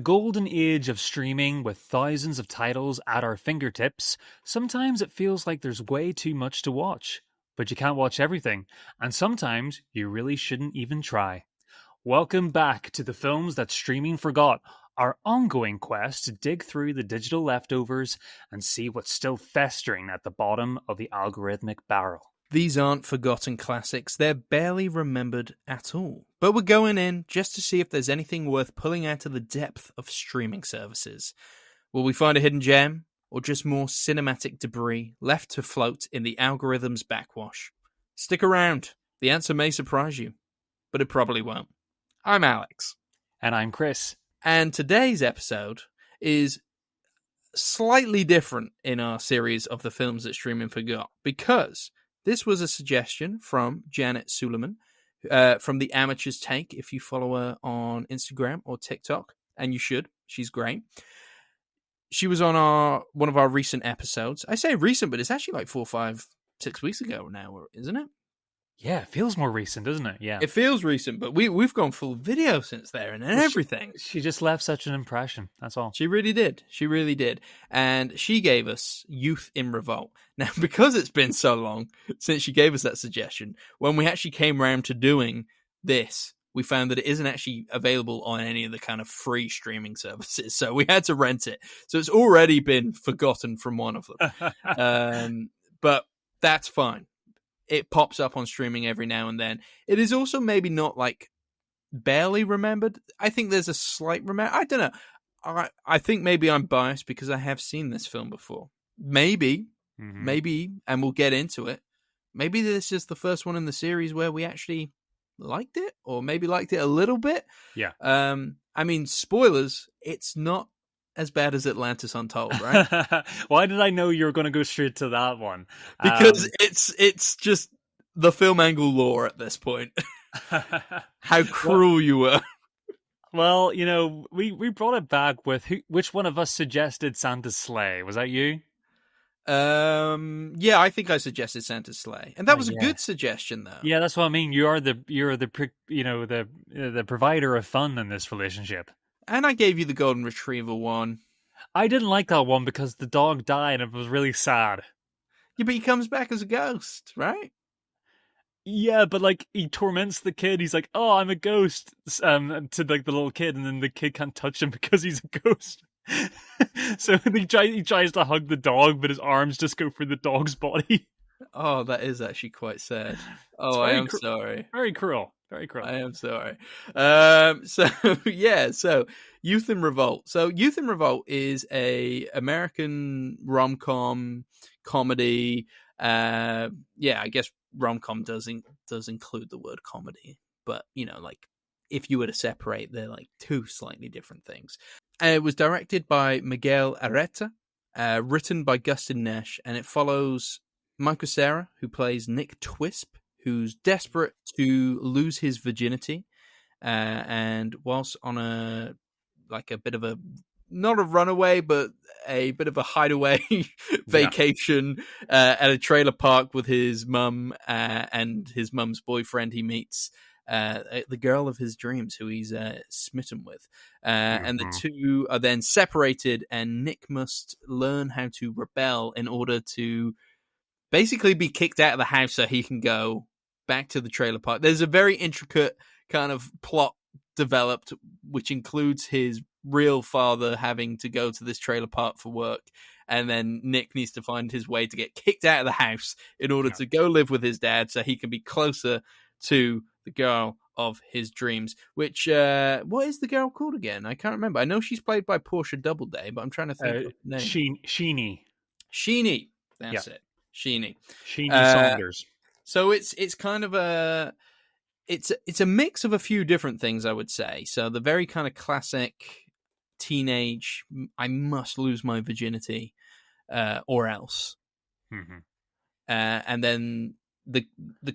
golden age of streaming with thousands of titles at our fingertips, sometimes it feels like there's way too much to watch. But you can't watch everything, and sometimes you really shouldn't even try. Welcome back to the films that streaming forgot, our ongoing quest to dig through the digital leftovers and see what's still festering at the bottom of the algorithmic barrel. These aren't forgotten classics, they're barely remembered at all. But we're going in just to see if there's anything worth pulling out of the depth of streaming services. Will we find a hidden gem, or just more cinematic debris left to float in the algorithm's backwash? Stick around, the answer may surprise you, but it probably won't. I'm Alex. And I'm Kris. And today's episode is slightly different in our series of the films that streaming forgot, because this was a suggestion from Janet Suleiman from The Amateur's Take, if you follow her on Instagram or TikTok, and you should. She's great. She was on one of our recent episodes. I say recent, but it's actually like 4, 5, 6 weeks ago now, isn't it? Yeah, it feels more recent, doesn't it? Yeah. It feels recent, but we've gone full video since there and everything. She just left such an impression, that's all. She really did. She really did. And she gave us Youth in Revolt. Now, because it's been so long since she gave us that suggestion, when we actually came around to doing this, we found that it isn't actually available on any of the kind of free streaming services. So we had to rent it. So it's already been forgotten from one of them. But that's fine. It pops up on streaming every now and then. It is also maybe not like barely remembered. I think there's a slight remember. I don't know. I think maybe I'm biased because I have seen this film before. Maybe, and we'll get into it. Maybe this is the first one in the series where we actually liked it, or maybe liked it a little bit. Yeah. I mean, spoilers, it's not as bad as Atlantis Untold, right? Why did I know you were going to go straight to that one? Because it's just the film angle lore at this point. How cruel you were. Well, you know, we brought it back with which one of us suggested Santa's Sleigh? Was that you? Yeah, I think I suggested Santa's Sleigh, and that was a good suggestion, though. Yeah, that's what I mean. You're the provider of fun in this relationship. And I gave you the Golden Retriever one. I didn't like that one because the dog died and it was really sad. Yeah, but he comes back as a ghost, right? Yeah, but like he torments the kid. He's like, "Oh, I'm a ghost," to like the little kid, and then the kid can't touch him because he's a ghost. So he tries to hug the dog, but his arms just go through the dog's body. Oh, that is actually quite sad. Oh, I am sorry. Very cruel. Very cruel. I am sorry. So Youth in Revolt. So Youth in Revolt is a American rom-com comedy. I guess rom-com does include the word comedy, but you know, like if you were to separate, they're like two slightly different things. It was directed by Miguel Areta, written by Gustin Nash, and it follows Michael Cera, who plays Nick Twisp, who's desperate to lose his virginity, and whilst on a bit of a, not a runaway, but a bit of a hideaway vacation at a trailer park with his mum and his mum's boyfriend, he meets the girl of his dreams, who he's smitten with, and the two are then separated, and Nick must learn how to rebel in order to basically be kicked out of the house so he can go back to the trailer park. There's a very intricate kind of plot developed, which includes his real father having to go to this trailer park for work, and then Nick needs to find his way to get kicked out of the house in order to go live with his dad so he can be closer to the girl of his dreams. Which, what is the girl called again? I can't remember. I know she's played by Portia Doubleday, but I'm trying to think of the name. Sheenie. That's it. Sheenie Saunders. So it's kind of it's a mix of a few different things, I would say. So the very kind of classic teenage, I must lose my virginity, or else, and then the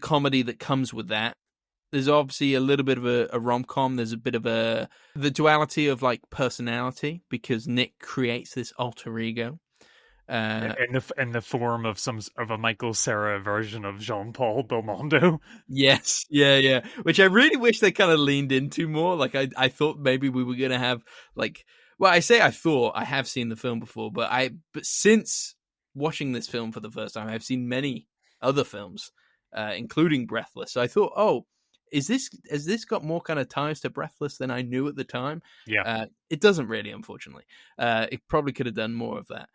comedy that comes with that. There's obviously a little bit of a rom-com. There's a bit of the duality of like personality, because Nick creates this alter ego. Uh, in the form of of a Michael Cera version of Jean Paul Belmondo. Yes, yeah. Which I really wish they kind of leaned into more. Like I thought maybe we were gonna have like. Well, I say I thought I have seen the film before, but since watching this film for the first time, I've seen many other films, including Breathless. So I thought, oh, has this got more kind of ties to Breathless than I knew at the time? Yeah, It doesn't really, unfortunately. It probably could have done more of that.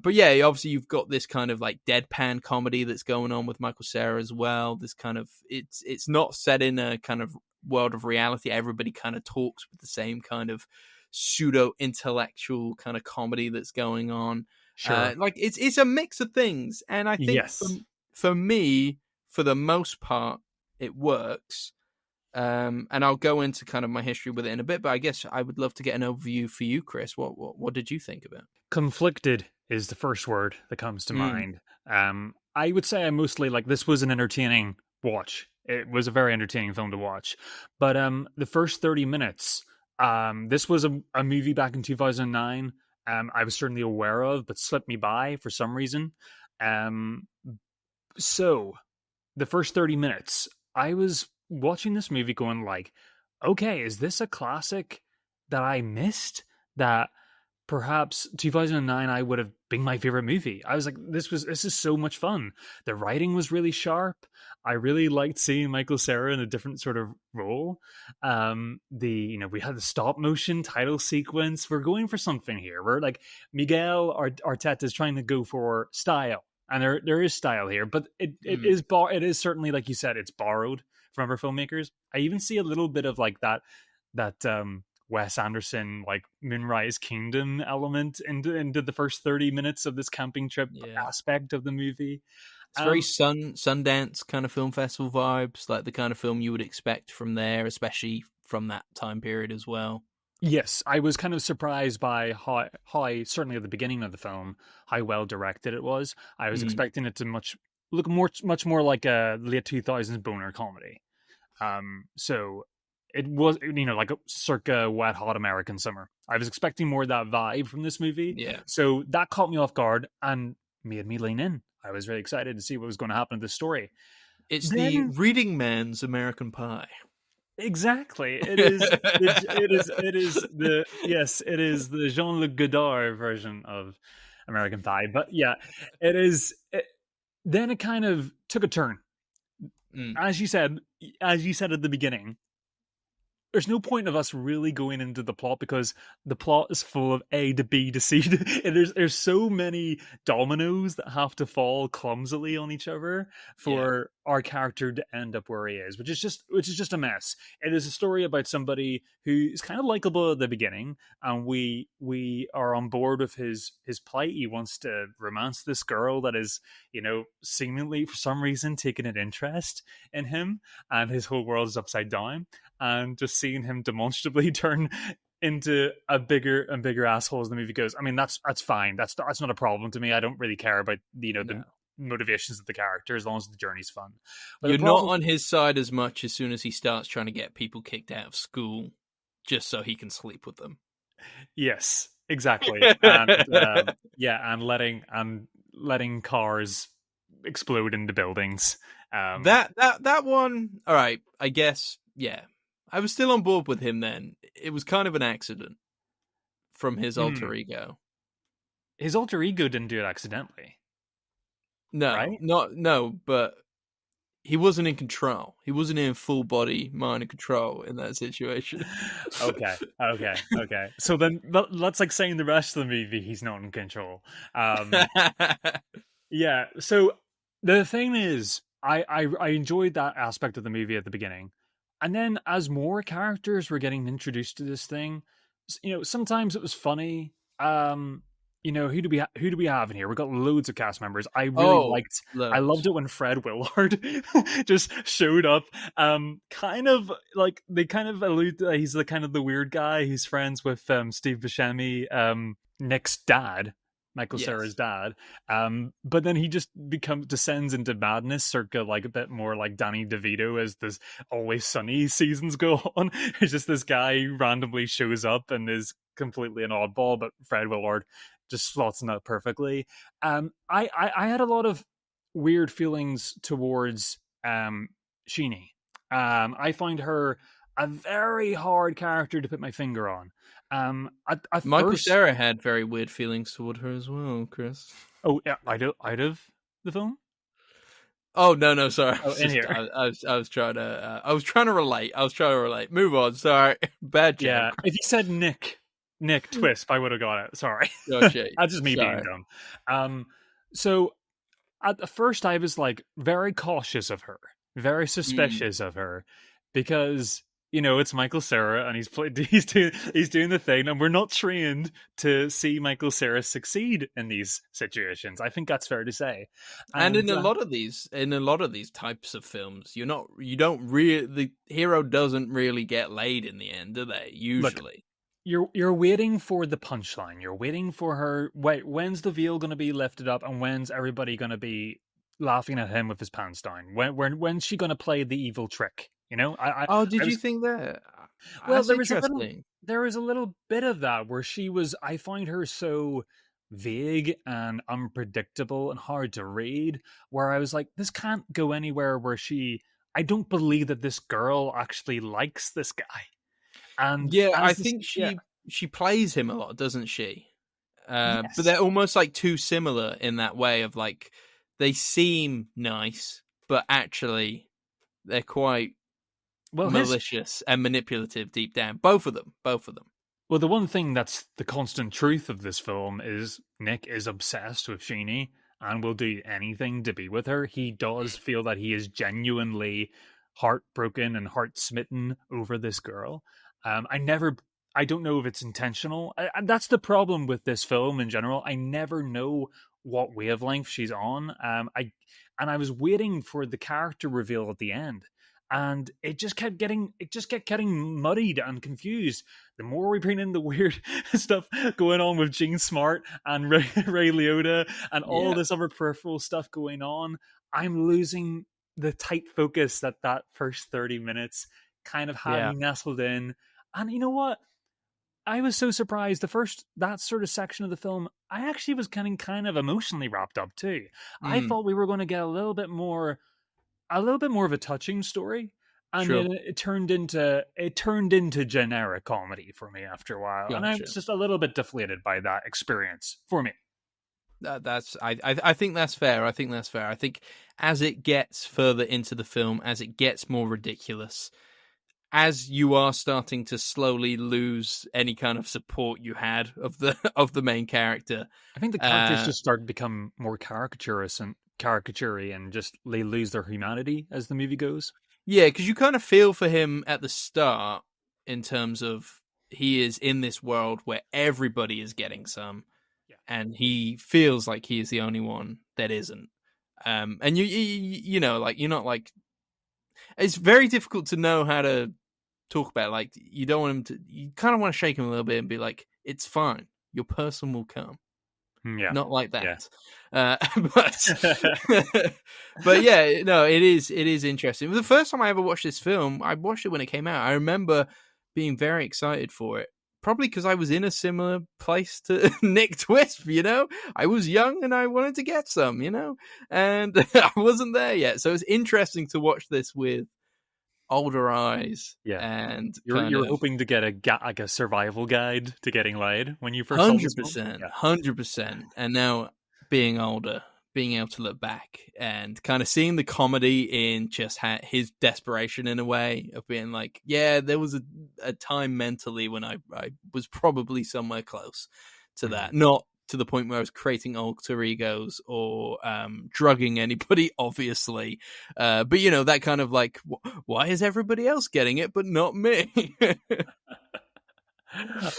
But yeah, obviously you've got this kind of like deadpan comedy that's going on with Michael Cera as well. This kind of it's not set in a kind of world of reality. Everybody kind of talks with the same kind of pseudo intellectual kind of comedy that's going on. sure. Like it's a mix of things, and I think Yes. for me, for the most part, it works. And I'll go into kind of my history with it in a bit, but I guess I would love to get an overview for you, Chris. What did you think of it? Conflicted is the first word that comes to Mm, mind. I would say I mostly like this was an entertaining watch. It was a very entertaining film to watch. But the first 30 minutes, this was a movie back in 2009. I was certainly aware of, but slipped me by for some reason. Um, so the first 30 minutes, I was watching this movie going like, okay, is this a classic that I missed? That perhaps 2009 I would have been my favorite movie. I was like, this is so much fun. The writing was really sharp. I really liked seeing Michael Cera in a different sort of role. We had the stop motion title sequence. We're going for something here. We're like Miguel Arteta is trying to go for style, and there is style here, but mm, it is certainly, like you said, it's borrowed from other filmmakers. I even see a little bit of like that Wes Anderson like Moonrise Kingdom element into the first 30 minutes of this camping trip yeah. aspect of the movie. It's very Um Sundance kind of film festival vibes, like the kind of film you would expect from there, especially from that time period as well. yes, I was kind of surprised by how certainly at the beginning of the film how well directed it was. I was Mm, expecting it to look much more like a late 2000s boner comedy. So it was, like a circa wet hot American summer. I was expecting more of that vibe from this movie, yeah. so that caught me off guard and made me lean in. I was very excited to see what was going to happen to this story. It's the Then reading man's American Pie. exactly, it is the Jean-Luc Godard version of American Pie. But yeah, it is. Then it kind of took a turn, Mm, as you said, at the beginning. There's no point of us really going into the plot because the plot is full of A to B to C. And there's so many dominoes that have to fall clumsily on each other yeah. for our character to end up where he is, which is just a mess. It is a story about somebody who is kind of likable at the beginning, and we are on board with his plight. He wants to romance this girl that is, seemingly for some reason taking an interest in him, and his whole world is upside down, and just seeing him demonstrably turn into a bigger and bigger asshole as the movie goes. I mean, that's fine. That's not a problem to me. I don't really care about the No. motivations of the character as long as the journey's fun. But the You're not problem, on his side as much as soon as he starts trying to get people kicked out of school just so he can sleep with them. yes, exactly, and yeah, and letting cars explode into buildings. That one, all right, I guess, yeah. I was still on board with him then. It was kind of an accident from his alter hmm, ego. his alter ego didn't do it accidentally, No, right? not no, but he wasn't in control. He wasn't in full body mind and control in that situation. Okay. So then that's like saying the rest of the movie he's not in control. Um, yeah. So the thing is, I enjoyed that aspect of the movie at the beginning, and then as more characters were getting introduced to this thing, sometimes it was funny. Who do we have in here? We got loads of cast members. Oh, I loved loads. it when Fred Willard just showed up. Kind of like they kind of allude that he's the kind of the weird guy. He's friends with Steve Buscemi, Nick's dad, Michael Cera's Yes. dad. But then he just descends into madness, circa like a bit more like Danny DeVito as this Always Sunny seasons go on. It's just this guy who randomly shows up and is completely an oddball, but Fred Willard just slots in that perfectly. I had a lot of weird feelings towards Sheenie. I find her a very hard character to put my finger on. At Michael first, Cera had very weird feelings toward her as well, Chris. oh, yeah, out of the film. Oh no, sorry. Oh, in here. I was trying to relate. I was trying to relate. Move on. Sorry, bad Yeah, joke. if you said Nick Twisp, I would have got it. Sorry, Gotcha. that's just me being Sorry. dumb. So at the first, I was like very cautious of her, very Mm. suspicious of her, because it's Michael Cera and he's doing the thing, and we're not trained to see Michael Cera succeed in these situations. I think that's fair to say. And And in a lot of these types of films, the hero doesn't really get laid in the end, do they? look, Usually. you're waiting for the punchline. You're waiting for her. Wait, when's the veil going to be lifted up, and when's everybody going to be laughing at him with his pants down? When's she going to play the evil trick? Oh, did I you was think that? well. That's interesting. There was a little bit of that where she was. I find her so vague and unpredictable and hard to read. Where I was like, this can't go anywhere. Where she. I don't believe that this girl actually likes this guy. And Yeah, I as this, think yeah, she plays him a lot, doesn't she? But yes. they're almost like too similar in that way of like they seem nice, but actually they're quite Well, malicious and manipulative deep down. Both of them. Both of them. well, the one thing that's the constant truth of this film is Nick is obsessed with Sheenie and will do anything to be with her. He does feel that he is genuinely heartbroken and heart smitten over this girl. I don't know if it's intentional. And that's the problem with this film in general. I never know what wavelength she's on. I was waiting for the character reveal at the end, and it just kept getting muddied and confused. The more we bring in the weird stuff going on with Gene Smart and Ray Liotta and all Yeah. this other peripheral stuff going on, I'm losing the tight focus that first 30 minutes kind of had Yeah. me nestled in. And you know what? I was so surprised. That sort of section of the film, I actually was getting kind of emotionally wrapped up too. I Mm, thought we were going to get a little bit more of a touching story, and sure. then it turned into generic comedy for me after a while, and I Gotcha. was just a little bit deflated by that experience for me. That's I think that's fair. I think that's fair. I think as it gets further into the film, as it gets more ridiculous, as you are starting to slowly lose any kind of support you had of the of the main character. I think the characters just start to become more caricature and just they lose their humanity as the movie goes. Yeah, because you kind of feel for him at the start in terms of he is in this world where everybody is getting some, Yeah. and he feels like he is the only one that isn't. And you know, like you're not like it's very difficult to know how to talk about. Like you don't want him to. You kind of want to shake him a little bit and be like, "It's fine. Your person will come." Yeah. Not like Yeah. that. But yeah, no, it is interesting. The first time I ever watched this film, I watched it when it came out. I remember being very excited for it. Probably because I was in a similar place to Nick Twisp, I was young and I wanted to get some, and I wasn't there yet. So it's interesting to watch this with older eyes Yeah. and You were hoping to get like a survival guide to getting laid when you first saw this film? 100%, Yeah. 100%. And now being older, being able to look back and kind of seeing the comedy in just his desperation in a way of being like, yeah, there was a time mentally when I was probably somewhere close to that. Not to the point where I was creating alter egos or drugging anybody, obviously. But, that kind of like, why is everybody else getting it but not me?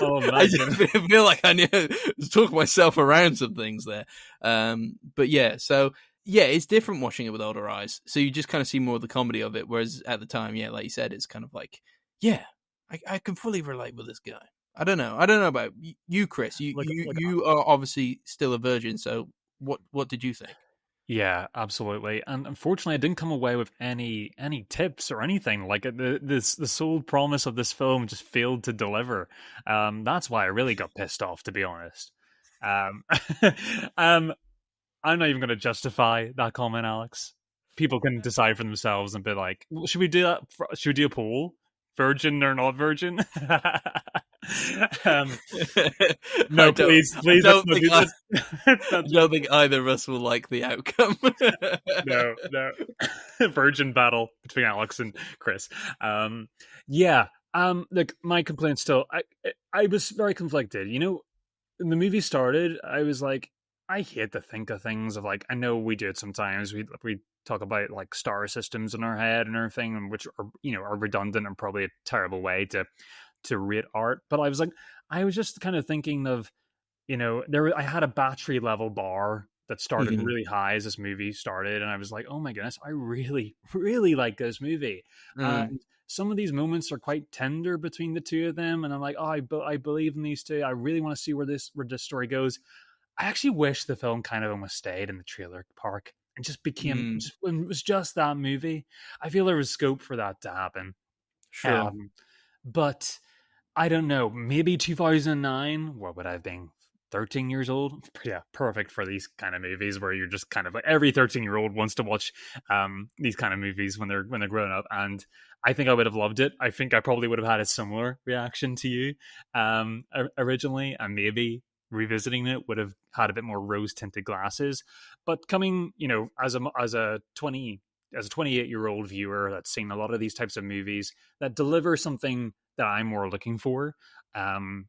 Oh, I imagine. just feel like I need to talk myself around some things there. But yeah, so yeah, it's different watching it with older eyes. So you just kind of see more of the comedy of it. Whereas at the time, yeah, like you said, it's kind of like, yeah, I can fully relate with this guy. I don't know about you, Chris. You are obviously still a virgin. So what did you think? Yeah, absolutely. And unfortunately, I didn't come away with any tips or anything. Like the sole promise of this film just failed to deliver. That's why I really got pissed off, to be honest. Um, um, I'm not even going to justify that comment, Alex. People can decide for themselves and be like, well, "Should we do that? Should we do a poll? Virgin or not virgin?" um, I no, don't. please, please, let's not do I this. Let's not do don't think either of us will like the outcome. no, no. Virgin battle between Alex and Kris. Yeah. Look, my complaint still. I was very conflicted. You know, when the movie started, I was like, I hate to think of things of like. I know we do it sometimes. We talk about like star systems in our head and everything, and which are are redundant and probably a terrible way to rate art. But I was like, I was just kind of thinking of I had a battery level bar that started Mhm. really high as this movie started, and I was like, oh my goodness, I really really like this movie. Mm. And some of these moments are quite tender between the two of them, and I'm like, oh, I believe in these two. I really want to see where this story goes. I actually wish the film kind of almost stayed in the trailer park and just became Mm. just, it was just that movie. I feel there was scope for that to happen. Sure. um but I don't know, maybe 2009. What would I have been? 13 years old? Yeah, perfect for these kind of movies where you're just kind of like every 13-year-old wants to watch these kind of movies when they're growing up. And I think I would have loved it. I think I probably would have had a similar reaction to you originally, and maybe revisiting it would have had a bit more rose tinted glasses. But coming, as a 28-year-old viewer that's seen a lot of these types of movies that deliver something that I'm more looking for, um,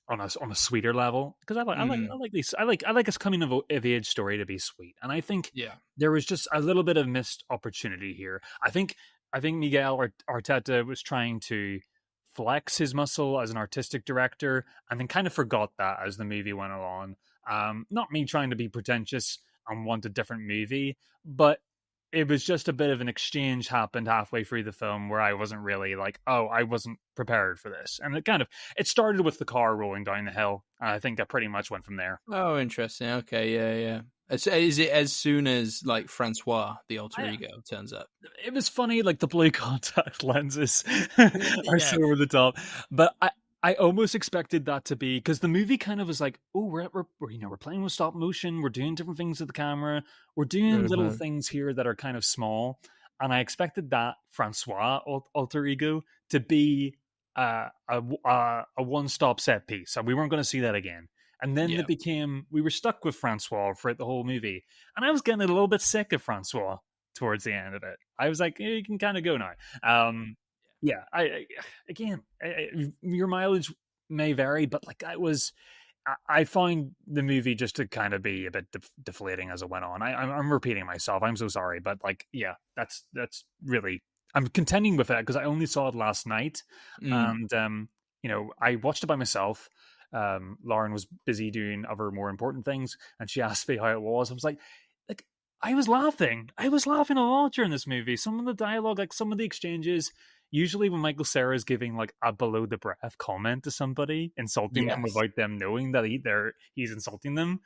on a sweeter level, because Mm. I like these I like this coming of age story to be sweet, and I think Yeah. there was just a little bit of missed opportunity here. I think Miguel Arteta was trying to flex his muscle as an artistic director, and then kind of forgot that as the movie went along. Not me trying to be pretentious and want a different movie, but it was just a bit of an exchange happened halfway through the film where I wasn't really like, oh, I wasn't prepared for this. And it started with the car rolling down the hill. And I think that pretty much went from there. Oh, interesting. Okay, yeah, yeah. Is it as soon as like Francois, the alter I, ego, turns up? it was funny, like the blue contact lenses are Yeah. so over the top. But I almost expected that to be because the movie kind of was like, oh, we're playing with stop motion, we're doing different things with the camera, we're doing little Mhm. things here that are kind of small, and I expected that Francois alter ego to be a one stop set piece, and we weren't going to see that again. And then Yeah. we were stuck with Francois for the whole movie, and I was getting a little bit sick of Francois towards the end of it. I was like, you can kind of go now. Yeah, again, your mileage may vary, but like I find the movie just to kind of be a bit deflating as it went on. I'm repeating myself. I'm so sorry, but like, yeah, that's really. I'm contending with that because I only saw it last night, Mm. and I watched it by myself. Lauren was busy doing other more important things, and she asked me how it was. I was like I was laughing. I was laughing a lot during this movie. Some of the dialogue, like some of the exchanges. Usually, when Michael Cera is giving like a below the breath comment to somebody, insulting them Yes. without them knowing that he's insulting them,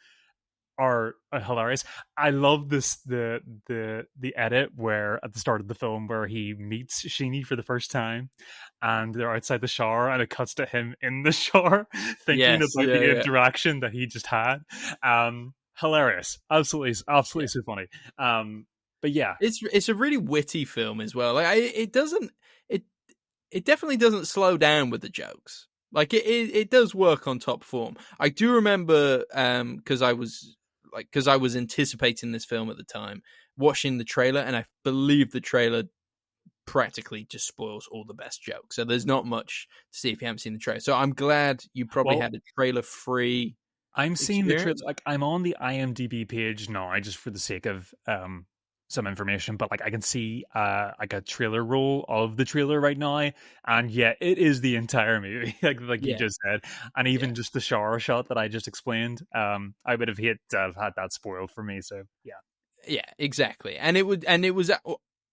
are hilarious. I love the edit where at the start of the film where he meets Sheeny for the first time, and they're outside the shower, and it cuts to him in the shower thinking Yes. about Yeah. the Yeah. interaction that he just had. Hilarious, absolutely Yeah. so funny. But yeah, It's a really witty film as well. Like it doesn't it it definitely doesn't slow down with the jokes. Like it does work on top form. I do remember because I was anticipating this film at the time, watching the trailer, and I believe the trailer practically just spoils all the best jokes. So there's not much to see if you haven't seen the trailer. So I'm glad you probably well, had a trailer free I'm seeing the trailer. experience. Like I'm on the IMDb page now, just for the sake of some information. But like I can see like a trailer roll of the trailer right now, and yeah, it is the entire movie, like you Yeah, just said, and yeah. even just the shower shot that I just explained. I would have hate to have had that spoiled for me. So yeah. Yeah, exactly. And it was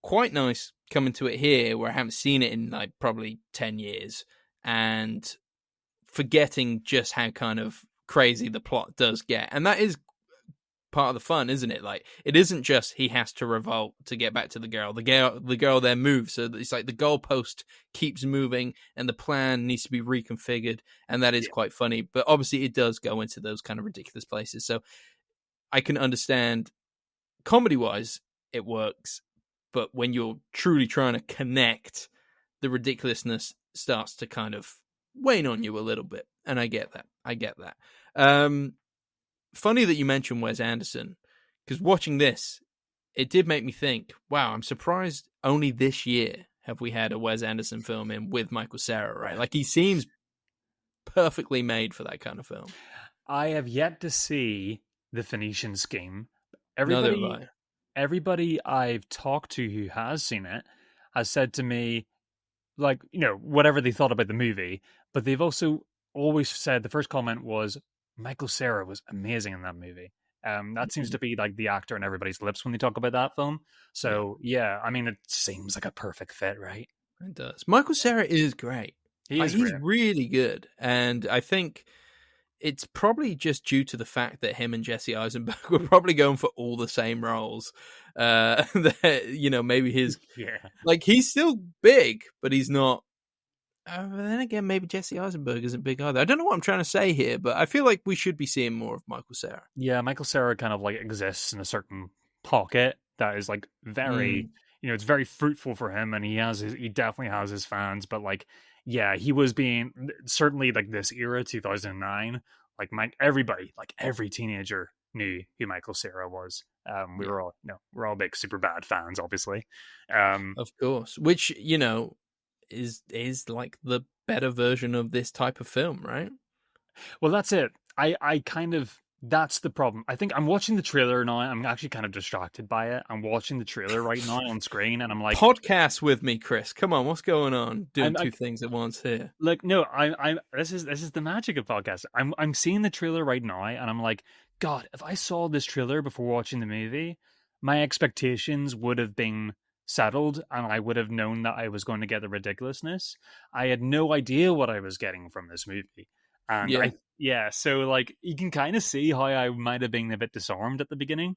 quite nice coming to it here where I haven't seen it in like probably 10 years and forgetting just how kind of crazy the plot does get. And that is part of the fun, isn't it? Like, it isn't just he has to revolt to get back to the girl. The girl then moves, so it's like the goalpost keeps moving, and the plan needs to be reconfigured, and that is Yeah. quite funny. But obviously, it does go into those kind of ridiculous places. So I can understand comedy-wise, it works, but when you're truly trying to connect, the ridiculousness starts to kind of wane on you a little bit, and I get that. Funny that you mentioned Wes Anderson, because watching this, it did make me think, wow, I'm surprised only this year have we had a Wes Anderson film in with Michael Cera, right? Like, he seems perfectly made for that kind of film. I have yet to see the Phoenician Scheme. Neither have Everybody, I. everybody I've talked to who has seen it has said to me, like, whatever they thought about the movie, but they've also always said the first comment was Michael Cera was amazing in that movie. That seems to be like the actor on everybody's lips when they talk about that film. Yeah, So yeah, I mean, it seems like a perfect fit, right? it does. Michael Cera is great. He Like, is he's great. really good, and I think it's probably just due to the fact that him and Jesse Eisenberg were probably going for all the same roles. That, maybe Yeah. he's still big, but he's not. But then again, maybe Jesse Eisenberg isn't big either. I don't know what I'm trying to say here, but I feel like we should be seeing more of Michael Cera. Yeah, Michael Cera kind of like exists in a certain pocket that is like very, Mm, it's very fruitful for him, and he definitely has his fans. But like, yeah, he was being certainly like this era, 2009. Everybody, like every teenager knew who Michael Cera was. We yeah, were all, we're all big super bad fans, obviously. Um, of course. Which is like the better version of this type of film, right? well, that's it. I kind of that's the problem. I think I'm watching the trailer now. I'm actually kind of distracted by it. I'm watching the trailer right now on screen, and I'm like, Podcast with me, Chris. Come on, what's going on? Doing I'm two like, things at once here. like no, I'm this is the magic of podcasts. I'm seeing the trailer right now, and I'm like, God, if I saw this trailer before watching the movie, my expectations would have been settled, and I would have known that I was going to get the ridiculousness. I had no idea what I was getting from this movie, and Yeah, yeah, so like you can kind of see how I might have been a bit disarmed at the beginning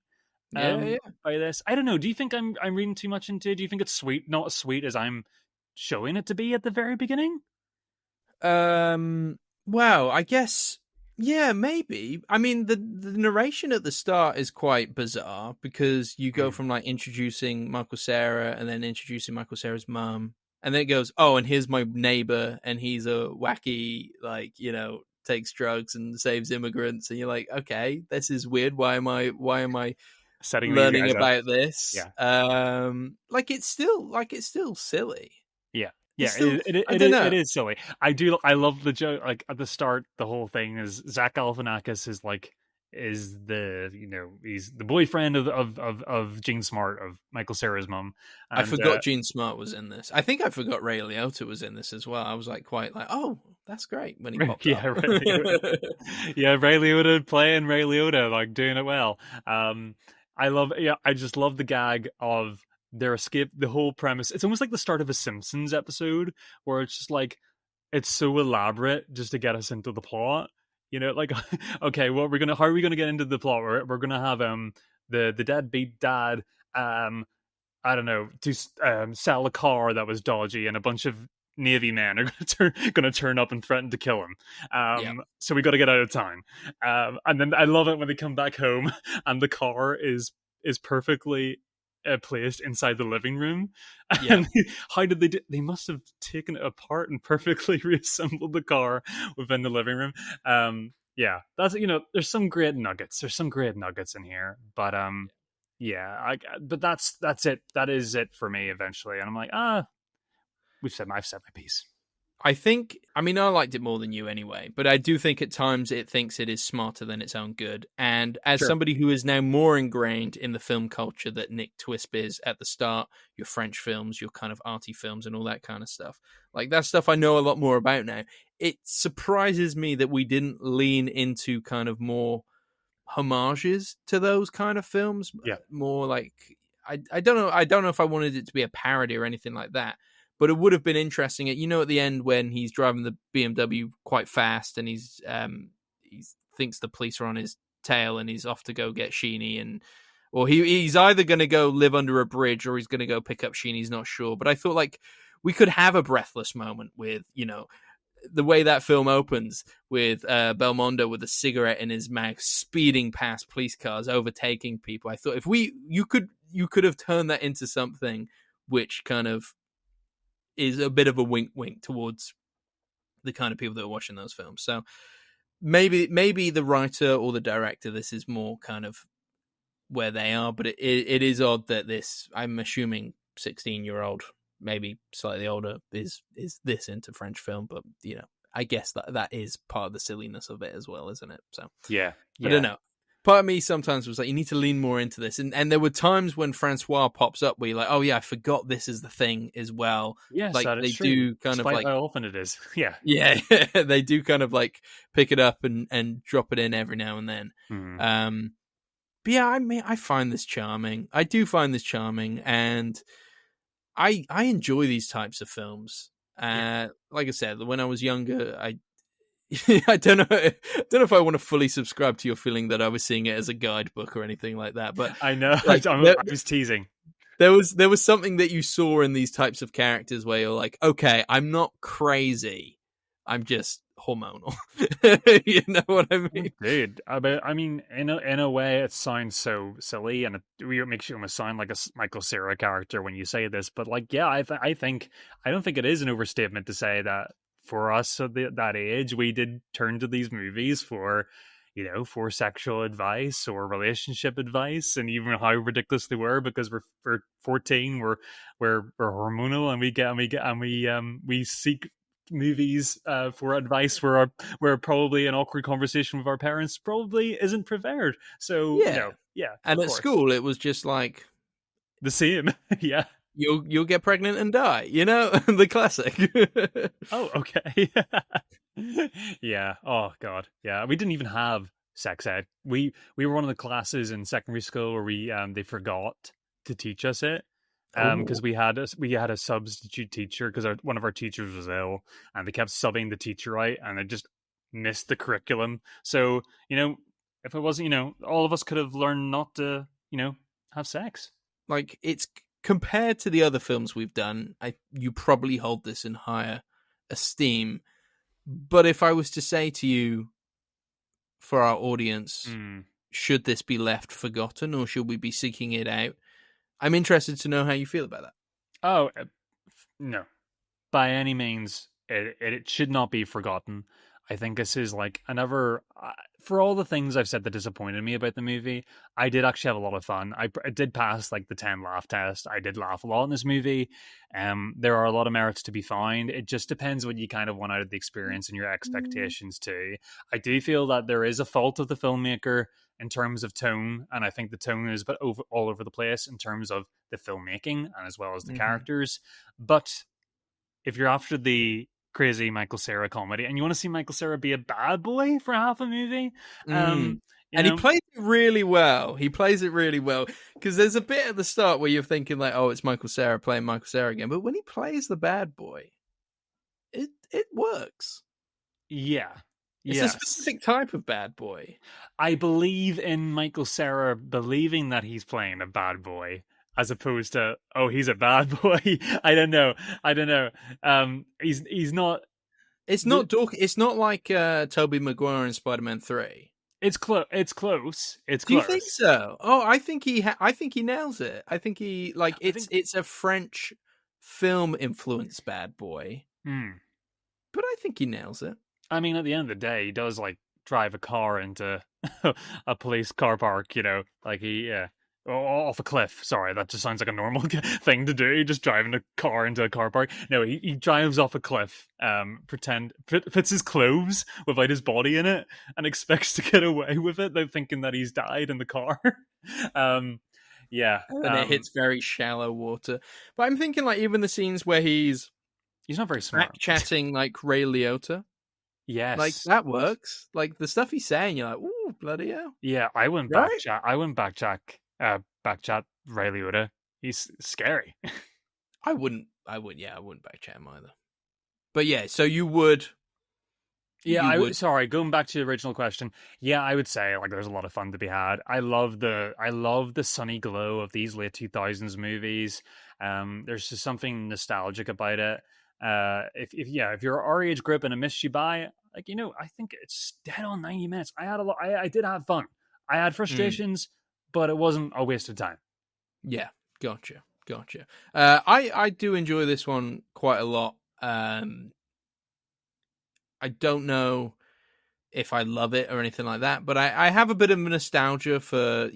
yeah. by this. I don't know. Do you think I'm reading too much into it? Do you think it's sweet, not as sweet as I'm showing it to be at the very beginning? Well, I guess, yeah, maybe. I mean, the narration at the start is quite bizarre because you go Mm. from like introducing Michael Cera and then introducing Michael Cera's mum, and then it goes, oh, and here's my neighbor, and he's a wacky, like, takes drugs and saves immigrants, and you're like, okay, this is weird. Why am I Setting these learning guys up. about this? Yeah. Like it's still silly. Yeah. It's Yeah, still, I it don't is know. it is silly. I love the joke. Like at the start, the whole thing is Zach Galifianakis is the he's the boyfriend of Gene Smart, of Michael Cera's mom, I and forgot Gene Smart was in this. I think I forgot Ray Liotta was in this as well. I was like quite like, oh, that's great when he popped yeah, up. Ray Liotta. Yeah, Ray Liotta playing Ray Liotta, like doing it well. I just love the gag of their escape, the whole premise. It's almost like the start of a Simpsons episode where it's just like it's so elaborate just to get us into the plot. Like okay, how are we gonna get into the plot? We're gonna have the deadbeat dad I don't know, to sell a car that was dodgy, and a bunch of Navy men are going to turn up and threaten to kill him. Yeah, So we got to get out of town. And then I love it when they come back home and the car is perfectly placed inside the living room. yeah. And how did they do? They must have taken it apart and perfectly reassembled the car within the living room. Yeah, that's there's some great nuggets. There's some great nuggets in here, but yeah, but that's it. That is it for me eventually. And I'm like, I've said my piece. I mean, I liked it more than you anyway, but I do think at times it thinks it is smarter than its own good. And as Sure. somebody who is now more ingrained in the film culture that Nick Twisp is at the start, your French films, your kind of arty films and all that kind of stuff, like that stuff I know a lot more about now. It surprises me that we didn't lean into kind of more homages to those kind of films, Yeah. more like I don't know if I wanted it to be a parody or anything like that, but it would have been interesting at the end when he's driving the BMW quite fast and he thinks the police are on his tail and he's off to go get Sheeny, and or he's either going to go live under a bridge or he's going to go pick up Sheeny. He's not sure. But I thought like we could have a breathless moment with, you know, the way that film opens with Belmondo with a cigarette in his mouth, speeding past police cars, overtaking people. I thought if you could have turned that into something which kind of is a bit of a wink towards the kind of people that are watching those films. So maybe the writer or the director, this is more kind of where they are, but it is odd that this, I'm assuming 16-year-old, maybe slightly older, is this into French film. But you know, I guess that is part of the silliness of it as well, isn't it? So yeah. I don't know. Part of me sometimes was like, you need to lean more into this, and there were times when Francois pops up where you're like, oh yeah, I forgot this is the thing as well. Yes, like that is they true. do kind Despite of like how often it is. Yeah. yeah, they do kind of like pick it up and drop it in every now and then. But yeah, I mean, I find this charming. I do find this charming, and I enjoy these types of films. Like I said, when I was younger, I don't know if I want to fully subscribe to your feeling that I was seeing it as a guidebook or anything like that. But I know, like, I was teasing. There was something that you saw in these types of characters where you're like, okay, I'm not crazy, I'm just hormonal. You know what I mean, dude? I mean, in a way, it sounds so silly, and it makes you almost sound like a Michael Cera character when you say this. But like, yeah, I don't think it is an overstatement to say that for us at that age, we did turn to these movies for, you know, for sexual advice or relationship advice, and even how ridiculous they were, because we're 14, we're hormonal, and we seek movies for advice where probably an awkward conversation with our parents probably isn't prepared. So yeah, you know, yeah, and at school it was just like the same. Yeah. You'll get pregnant and die, you know, the classic. Oh, okay. Yeah. Oh God. Yeah. We didn't even have sex ed. We were one of the classes in secondary school where we they forgot to teach us it. Because we had a substitute teacher because one of our teachers was ill, and they kept subbing the teacher out, and they just missed the curriculum. So you know, if it wasn't, you know, all of us could have learned not to, you know, have sex. Like, it's compared to the other films we've done, you probably hold this in higher esteem. But if I was to say to you, for our audience, should this be left forgotten or should we be seeking it out? I'm interested to know how you feel about that. Oh, no. By any means, it should not be forgotten. I think this is like another, for all the things I've said that disappointed me about the movie, I did actually have a lot of fun. I did pass like the 10 laugh test. I did laugh a lot in this movie. There are a lot of merits to be found. It just depends what you kind of want out of the experience and your expectations too. I do feel that there is a fault of the filmmaker in terms of tone, and I think the tone is all over the place in terms of the filmmaking and as well as the characters. But if you're after the crazy Michael Cera comedy and you want to see Michael Cera be a bad boy for half a movie, and he plays it really well. He plays it really well, because there's a bit at the start where you're thinking like, oh, it's Michael Cera playing Michael Cera again, but when he plays the bad boy, it works. Yeah. It's a specific type of bad boy. I believe in Michael Cera believing that he's playing a bad boy, as opposed to, oh, he's a bad boy. I don't know. He's not. It's not It's not like Tobey Maguire in Spider-Man 3. It's close. It's close. Do you think so? Oh, I think he nails it. I think he it's a French film influenced bad boy. But I think he nails it. I mean, at the end of the day, he does like drive a car into a police car park, you know, like off a cliff. Sorry, that just sounds like a normal thing to do. Just driving a car into a car park. No, he drives off a cliff, fits his clothes without his body in it, and expects to get away with it. They're thinking that he's died in the car. Yeah, and it hits very shallow water. But I'm thinking like even the scenes where he's not very smart, chatting like Ray Liotta. Yes, like that works. Like the stuff he's saying, you're like, ooh, bloody hell. Yeah, I wouldn't backchat Ray Liotta. He's scary. I wouldn't backchat him either. But yeah, so you would. Yeah, you would. sorry, going back to the original question. Yeah, I would say like there's a lot of fun to be had. I love the sunny glow of these late 2000s movies. There's just something nostalgic about it. If you're our age group and it missed you by, like, I think it's dead on 90 minutes. I had a lot. I did have fun. I had Mm, frustrations, but it wasn't a waste of time. yeah, gotcha. I do enjoy this one quite a lot. I don't know if I love it or anything like that, but I have a bit of nostalgia for,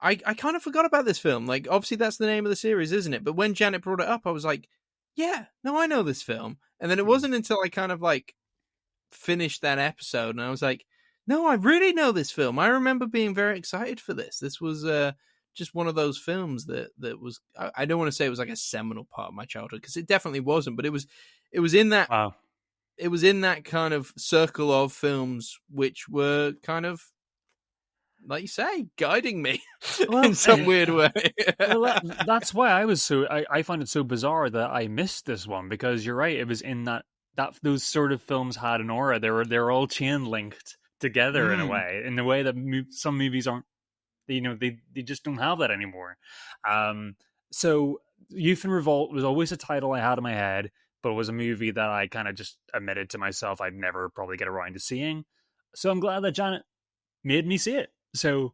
I kind of forgot about this film. Like, obviously that's the name of the series, isn't it? But when Janet brought it up, I was like, yeah, no, I know this film. And then it wasn't until I kind of like finished that episode and I was like, no, I really know this film. I remember being very excited for this. This was just one of those films that was, I don't want to say it was like a seminal part of my childhood, because it definitely wasn't, but it was in that Wow. it was in that kind of circle of films which were kind of, like you say, guiding me Well, in some weird way. well, that's why I find it so bizarre that I missed this one, because you're right. It was in that those sort of films had an aura. They're all chain linked together in a way that some movies aren't. They just don't have that anymore. So Youth and Revolt was always a title I had in my head, but it was a movie that I kind of just admitted to myself I'd never probably get around to seeing. So I'm glad that Janet made me see it. So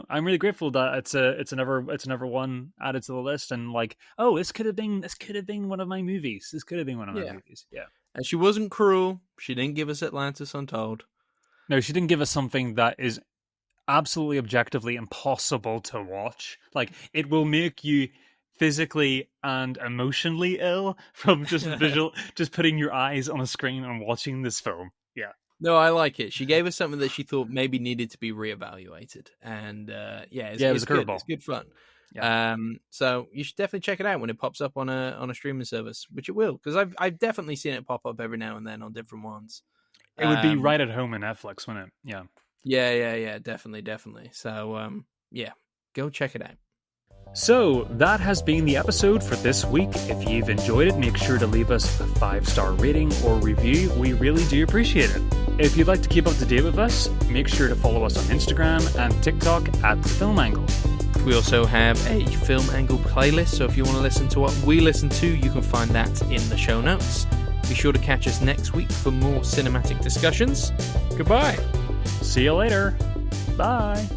I'm really grateful that it's another one added to the list, and like, oh, this could have been one of my movies. This could have been one of my movies. Yeah. And she wasn't cruel. She didn't give us Atlantis Untold. No, she didn't give us something that is absolutely objectively impossible to watch. Like, it will make you physically and emotionally ill from just just putting your eyes on a screen and watching this film. Yeah. No, I like it. She gave us something that she thought maybe needed to be reevaluated, and it was good. It's good fun. Yeah. So you should definitely check it out when it pops up on a streaming service, which it will, because I've definitely seen it pop up every now and then on different ones. It would be right at home in Netflix, wouldn't it? Yeah. Yeah, definitely. So go check it out. So that has been the episode for this week. If you've enjoyed it, make sure to leave us a 5-star rating or review. We really do appreciate it. If you'd like to keep up to date with us, make sure to follow us on Instagram and TikTok at The Film Angle. We also have a Film Angle playlist, so if you want to listen to what we listen to, you can find that in the show notes. Be sure to catch us next week for more cinematic discussions. Goodbye. See you later. Bye.